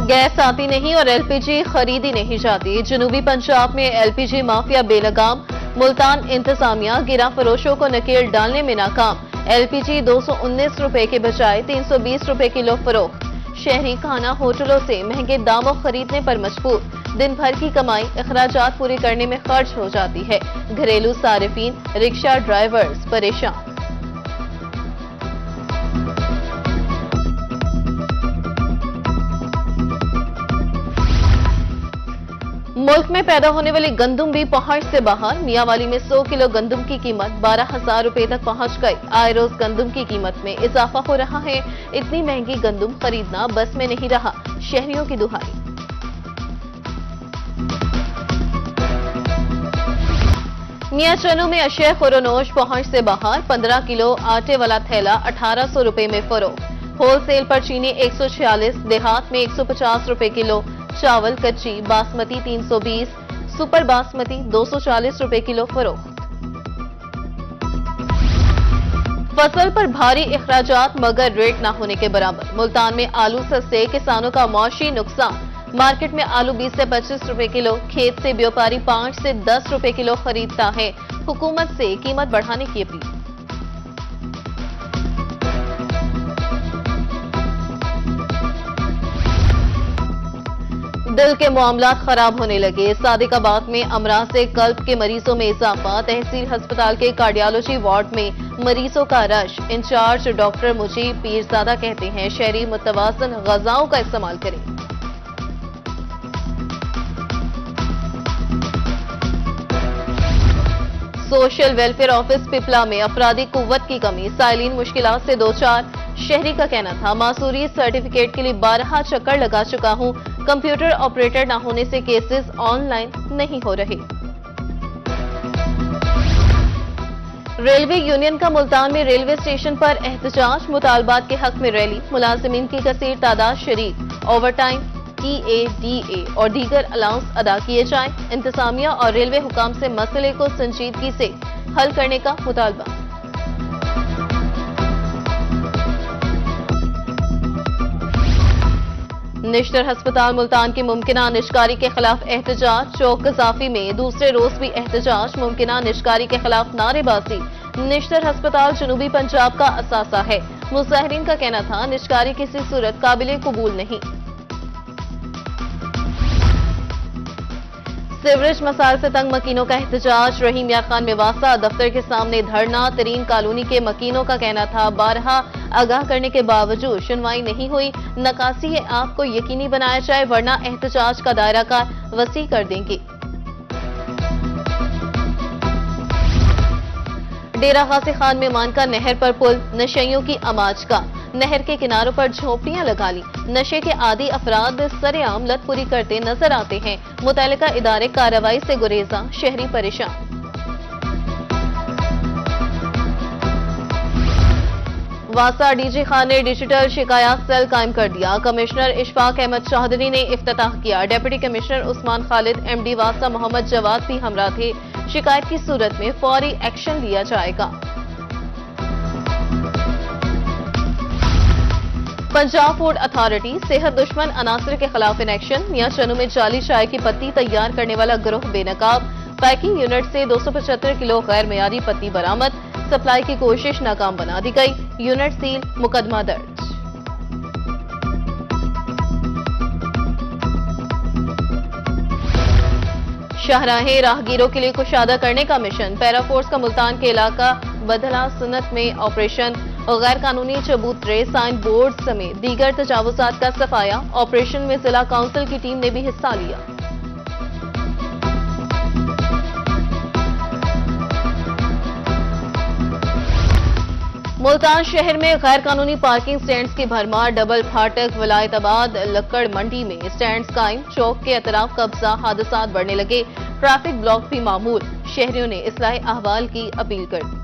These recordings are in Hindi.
गैस आती नहीं और एलपीजी खरीदी नहीं जाती। जनूबी पंजाब में एलपीजी माफिया बेलगाम। मुल्तान इंतजामिया गिरा फरोशों को नकेल डालने में नाकाम। एलपीजी 219 रुपए के बजाय 320 रुपए किलो फरोख्त। शहरी खाना होटलों से महंगे दामों खरीदने पर मजबूर। दिन भर की कमाई अखराजात पूरे करने में खर्च हो जाती है। घरेलू सारिफीन रिक्शा ड्राइवर्स परेशान। मुल्क में पैदा होने वाली गंदुम भी पहुंच से बाहर। मियांवाली में 100 किलो गंदुम की कीमत 12,000 रुपए तक पहुंच गई। आए रोज गंदुम की कीमत में इजाफा हो रहा है। इतनी महंगी गंदुम खरीदना बस में नहीं रहा, शहरियों की दुहाई। मियां चनू में अशय खुरोनोश पहुंच से बाहर। 15 किलो आटे वाला थैला 1800 रुपए में फरोख्त। होलसेल पर चीनी 146, देहात में 150 रुपए किलो। चावल कच्ची बासमती 320, सुपर बासमती 240 रुपए किलो फरोख्त। फसल पर भारी अखराजात मगर रेट न होने के बराबर। मुल्तान में आलू सस्ते, किसानों का मौशी नुकसान। मार्केट में आलू 20 से 25 रुपए किलो। खेत से व्यापारी 5 से 10 रुपए किलो खरीदता है। हुकूमत से कीमत बढ़ाने की अपील। दिल के मामलात खराब होने लगे। सादिकाबाद में अमराज से कल्ब के मरीजों में इजाफा। तहसील अस्पताल के कार्डियोलॉजी वार्ड में मरीजों का rush. In charge doctor Mujeeb Peerzada कहते हैं शहरी मुतवाज़िन ग़िज़ाओं का इस्तेमाल करें। सोशल वेलफेयर ऑफिस पिपला में अफरादी कुव्वत की कमी। साइलिन मुश्किलात से दो चार। शहरी का कहना था मासूरी सर्टिफिकेट के लिए 12 चक्कर लगा चुका हूं। कंप्यूटर ऑपरेटर न होने से केसेस ऑनलाइन नहीं हो रहे। रेलवे यूनियन का मुल्तान में रेलवे स्टेशन पर एहतजाज। मुतालबात के हक में रैली। मुलाजिमीन की कसीर तादाद शरीक। ओवरटाइम TADA और दीगर अलाउंस अदा किए जाएं। इंतजामिया और रेलवे हुकाम से मसले को संजीदगी से हल करने का मुतालबा। निश्तर अस्पताल मुल्तान की मुमकिना निष्कारी के खिलाफ एहतजाज। चौक गजाफी में दूसरे रोज भी एहतजाज। मुमकिना निष्कारी के खिलाफ नारेबाजी। निश्तर अस्पताल जनूबी पंजाब का असासा है। मुजाहिरीन का कहना था निष्कारी किसी सूरत काबिले कबूल नहीं। सिवरेज मसाइल से तंग मकीनों का एहतजाज। रहीम या खान मेवासा दफ्तर के सामने धरना। तरीन कॉलोनी के मकीनों का कहना था 12 आगाह करने के बावजूद सुनवाई नहीं हुई। नकासी है आपको यकीनी बनाया जाए वरना एहतजाज का दायरा का वसी कर देंगे। डेरा गाजी खान में मानका नहर पर पुल। नशेइयों की आमाज का। नहर के किनारों पर झोपड़ियां लगा ली। नशे के आदी अफराद सरेआम लतपुरी करते नजर आते हैं। मुतल्लिका इदारे कार्रवाई से गुरेजा। शहरी परेशान। वासा डीजी खान ने डिजिटल शिकायत सेल कायम कर दिया। कमिश्नर इशफाक अहमद चौधरी ने इफ्तिताह किया। Deputy commissioner Usman Khalid, MD वासा मोहम्मद जवाद भी हमरा थे। शिकायत की सूरत में फौरी एक्शन लिया जाएगा। पंजाब फूड अथॉरिटी सेहत दुश्मन अनासर के खिलाफ इन एक्शन। मियां चनू में जाली चाय की पत्ती तैयार करने वाला गिरोह बेनकाब। पैकिंग यूनिट से 275 किलो गैर मेयारी पत्ती बरामद। सप्लाई की कोशिश नाकाम बना दी गई। यूनिट सील, मुकदमा दर्ज। शाहराहे राहगीरों के लिए कुशादा करने का मिशन। पैराफोर्स का मुल्तान के इलाका बदला सुन्नत में ऑपरेशन। गैर कानूनी चबूतरे, साइन बोर्ड समेत दीगर तजावुजात का सफाया। ऑपरेशन में जिला काउंसिल की टीम ने भी हिस्सा लिया। मुल्तान शहर में गैर कानूनी पार्किंग स्टैंड्स की भरमार। डबल फाटक, विलायताबाद, लक्कड़ मंडी में स्टैंड्स कायम। चौक के अतराफ कब्जा। हादसात बढ़ने लगे। ट्रैफिक ब्लॉक भी मामूल। शहरियों ने इस्लाह अहवाल की अपील कर दी।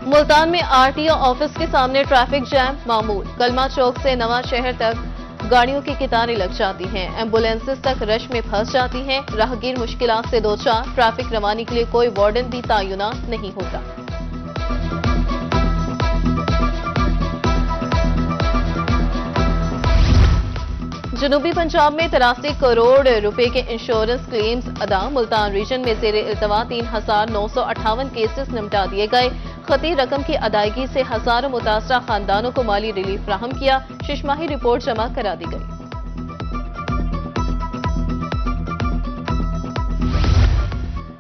मुल्तान में RTO ऑफिस के सामने ट्रैफिक जैम मामूल। कलमा चौक से नवा शहर तक गाड़ियों की कतारें लग जाती हैं। एम्बुलेंसेस तक रश में फंस जाती हैं। राहगीर मुश्किलात से दो चार। ट्रैफिक रवानी के लिए कोई वार्डन भी तैनात नहीं होता। जनूबी पंजाब में 83 करोड़ रुपए के इंश्योरेंस क्लेम्स अदा। मुल्तान रीजन में जेर इल्तवा 3,958 केसेस निपटा दिए गए। खती रकम की अदायगी से हजारों मुतासरा खानदानों को माली रिलीफ फ्राहम किया। शिशमाही रिपोर्ट जमा करा दी गई।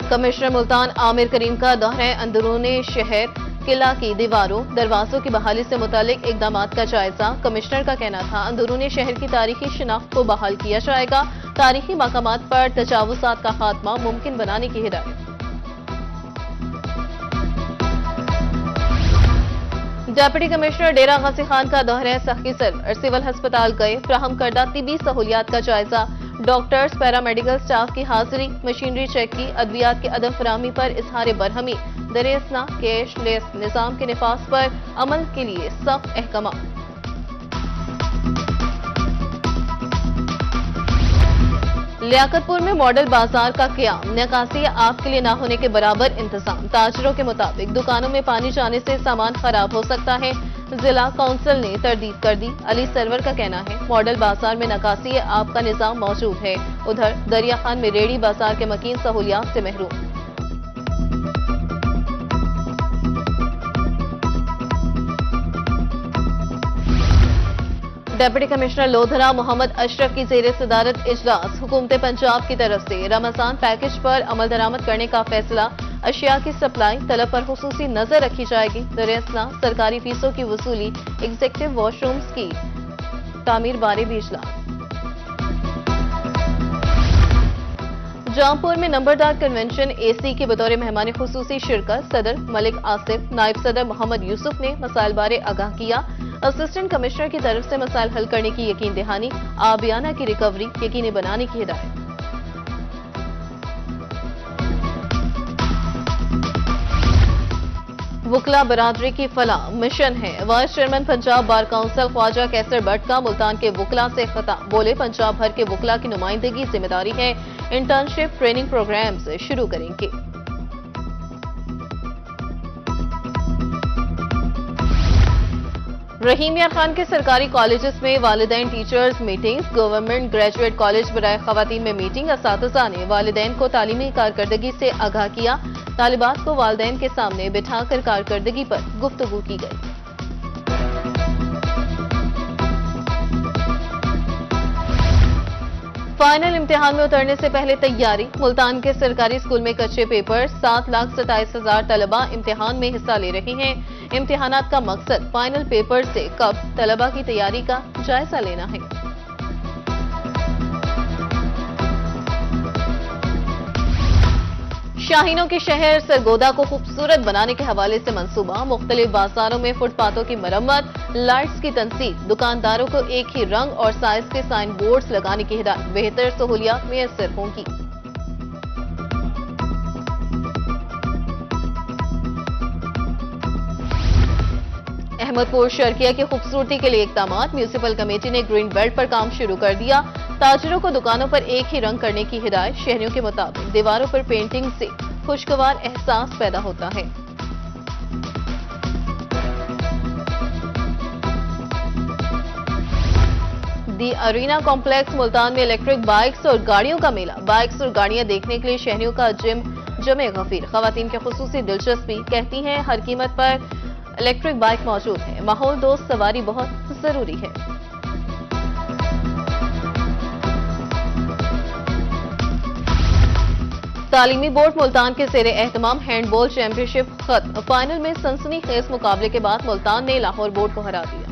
कमिश्नर मुल्तान आमिर करीम का दौरे अंदरूनी शहर किला की दीवारों दरवाजों की बहाली से मुतालिक इकदाम का जायजा। कमिश्नर का कहना था अंदरूनी शहर की तारीखी शिनाख्त को बहाल किया जाएगा। तारीखी मकामात पर तजावुजात का खात्मा मुमकिन बनाने की हिदायत। डिप्टी कमिश्नर डेरा गाजी खान का दौरे सखी सिविल अस्पताल गए। फ्राहम करदा तिबी सहूलियात का जायजा। डॉक्टर्स पैरामेडिकल स्टाफ की हाजिरी। मशीनरी चेक की। अद्वियात के अदम फराहमी पर इजहार बरहमी। दरेसना कैशलेस निजाम के निफाज पर अमल के लिए सख्त अहकाम। लियाकतपुर में मॉडल बाजार का क्याम। निकासी आपके लिए ना होने के बराबर इंतजाम। ताजरों के मुताबिक दुकानों में पानी जाने से सामान खराब हो सकता है। जिला काउंसिल ने तरदीद कर दी। अली सरवर का कहना है मॉडल बाजार में निकासी आप का निजाम मौजूद है। उधर दरिया खान में रेडी बाजार के मकीन सहूलियात से महरूम। डिप्टी कमिश्नर लोधरा मोहम्मद अशरफ की जेर सदारत इजलास। हुकूमत पंजाब की तरफ से रमजान पैकेज पर अमल दरामद करने का फैसला। अशिया की सप्लाई तलब पर खुसूसी नजर रखी जाएगी। दरेसना सरकारी फीसों की वसूली। एग्जीक्यूटिव वॉशरूम्स की तामीर बारे भी इजलास। जामपुर में नंबरदार कन्वेंशन एसी के बतौर मेहमान खुसूसी शिरकत। सदर मलिक आसिफ, नायब सदर मोहम्मद यूसुफ ने मसाइल बारे आगाह किया। असिस्टेंट कमिश्नर की तरफ से मसाइल हल करने की यकीन दहानी। आबियाना की रिकवरी यकीनी बनाने की हिदायत। वकला बरादरी की फलाह मिशन है। Vice chairman Punjab bar council Khawaja Qaiser Butt का मुल्तान के वकला से खिताब। बोले पंजाब भर के वकला की नुमाइंदगी जिम्मेदारी है। इंटर्नशिप ट्रेनिंग प्रोग्राम्स शुरू करेंगे। रहीम यार खान के सरकारी कॉलेजेस में वालिदैन teachers meetings. Government graduate college बराए खवातीन में मीटिंग। असातिज़ा ने वालिदैन को तालीमी कारकर्दगी से आगाह किया। तालिबात को वालिदैन के सामने बिठाकर कारकर्दगी पर गुफ्तगू की गई। फाइनल इम्तिहान में उतरने से पहले तैयारी। मुल्तान के सरकारी स्कूल में कच्चे पेपर। 7,27,000 तलबा इम्तिहान में हिस्सा ले रहे हैं। इम्तिहानात का मकसद फाइनल पेपर से कब तलबा की तैयारी का जायजा लेना है। शाहीनों के शहर सरगोदा को खूबसूरत बनाने के हवाले से मंसूबा। मुख्तलिफ बाजारों में फुटपाथों की मरम्मत। लाइट्स की तनसीब। दुकानदारों को एक ही रंग और साइज के साइन बोर्ड्स लगाने की हिदायत। बेहतर सहूलियात मुयस्सर होंगी। अहमदपुर शर्किया की खूबसूरती के लिए इकदाम। म्यूनिसिपल कमेटी ने ग्रीन बेल्ट पर काम शुरू कर दिया। ताजरों को दुकानों पर एक ही रंग करने की हिदायत। शहरियों के मुताबिक दीवारों पर पेंटिंग से खुशगवार एहसास पैदा होता है। दी अरीना कॉम्प्लेक्स मुल्तान में इलेक्ट्रिक बाइक्स और गाड़ियों का मेला। बाइक्स और गाड़ियां देखने के लिए शहरियों का जमे गफीर। खवातीन की खुसूसी दिलचस्पी। कहती हैं हर कीमत पर इलेक्ट्रिक बाइक मौजूद है। माहौल दोस्त सवारी बहुत जरूरी है। तालीमी बोर्ड मुल्तान के ज़ेरे एहतमाम हैंडबॉल चैंपियनशिप खत्म। फाइनल में सनसनीखेज मुकाबले के बाद मुल्तान ने लाहौर बोर्ड को हरा दिया।